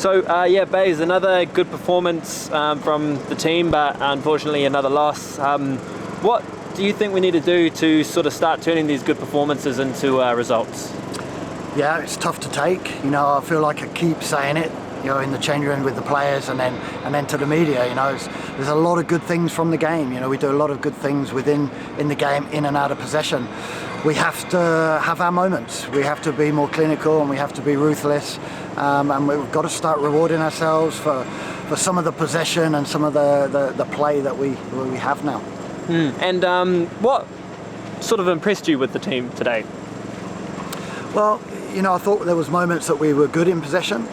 So yeah, Baze, another good performance from the team, but unfortunately another loss. What do you think we need to do to sort of start turning these good performances into results? Yeah, it's tough to take. I feel like I keep saying it, in the change room with the players and then to the media. There's a lot of good things from the game. We do a lot of good things in the game, in and out of possession. We have to have our moments. We have to be more clinical and we have to be ruthless. And we've got to start rewarding ourselves for some of the possession and some of the play that we have now. And what sort of impressed you with the team today? Well, I thought there was moments that we were good in possession.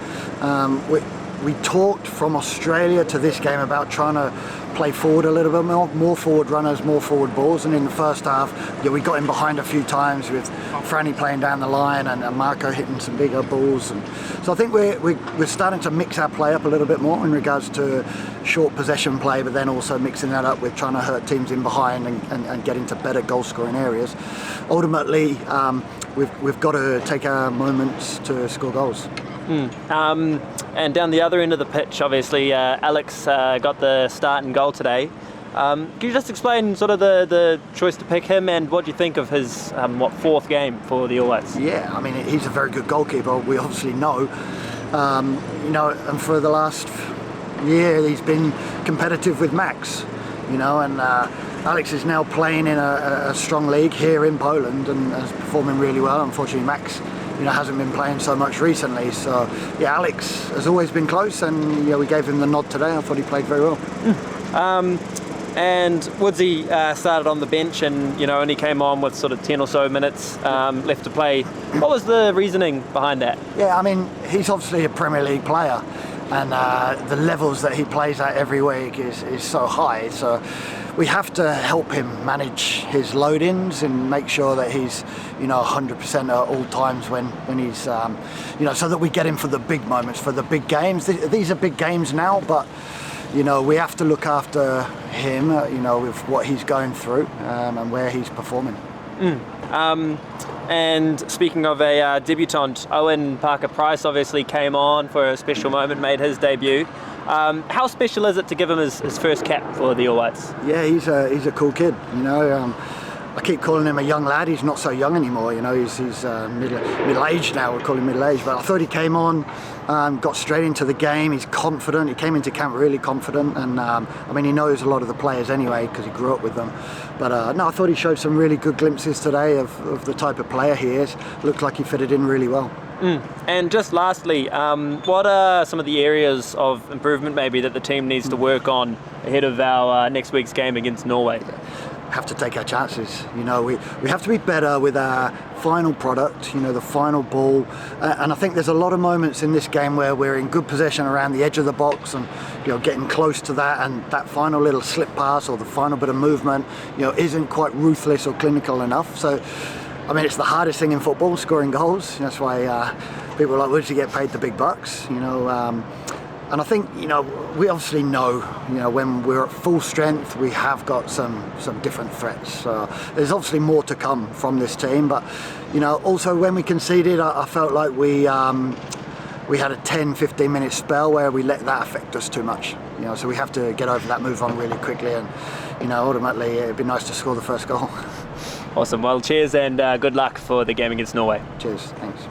We talked from Australia to this game about trying to play forward a little bit more forward runners, more forward balls. And in the first half, we got in behind a few times with Franny playing down the line and Marco hitting some bigger balls. And so I think we're starting to mix our play up a little bit more in regards to short possession play, but then also mixing that up with trying to hurt teams in behind and get into better goal scoring areas. Ultimately, we've got to take our moments to score goals. And down the other end of the pitch, obviously, Alex got the start and goal today. Can you just explain sort of the choice to pick him and what do you think of his fourth game for the All Whites? Yeah, I mean, he's a very good goalkeeper. We obviously know, and for the last year he's been competitive with Max, and Alex is now playing in a strong league here in Poland and is performing really well. Unfortunately, Max hasn't been playing so much recently. So yeah, Alex has always been close, and we gave him the nod today. I thought he played very well. And Woodsy started on the bench and only came on with sort of 10 or so minutes left to play. What was the reasoning behind that? Yeah, I mean, he's obviously a Premier League player, and the levels that he plays at every week is so high. So we have to help him manage his load-ins and make sure that he's 100% at all times when he's so that we get him for the big moments, for the big games. These are big games now, but we have to look after him with what he's going through and where he's performing. And speaking of a debutant, Owen Parker-Price obviously came on for a special moment, made his debut. How special is it to give him his first cap for the All Whites? Yeah, he's a cool kid. I keep calling him a young lad. He's not so young anymore. He's middle-aged now. We call him middle-aged. But I thought he came on, got straight into the game. He's confident. He came into camp really confident, and he knows a lot of the players anyway because he grew up with them. But no, I thought he showed some really good glimpses today of the type of player he is. Looked like he fitted in really well. And just lastly, what are some of the areas of improvement maybe that the team needs to work on ahead of our next week's game against Norway? Have to take our chances. We have to be better with our final product, the final ball. And I think there's a lot of moments in this game where we're in good possession around the edge of the box and getting close to that, and that final little slip pass or the final bit of movement isn't quite ruthless or clinical enough. So I mean, it's the hardest thing in football, scoring goals. That's why people like Woodsy get paid the big bucks. And I think we obviously know when we're at full strength we have got some different threats. So there's obviously more to come from this team. But also when we conceded, I felt like we had a 10-15 minute spell where we let that affect us too much. So we have to get over that, move on really quickly, and ultimately it'd be nice to score the first goal. Awesome. Well, cheers and good luck for the game against Norway. Cheers. Thanks.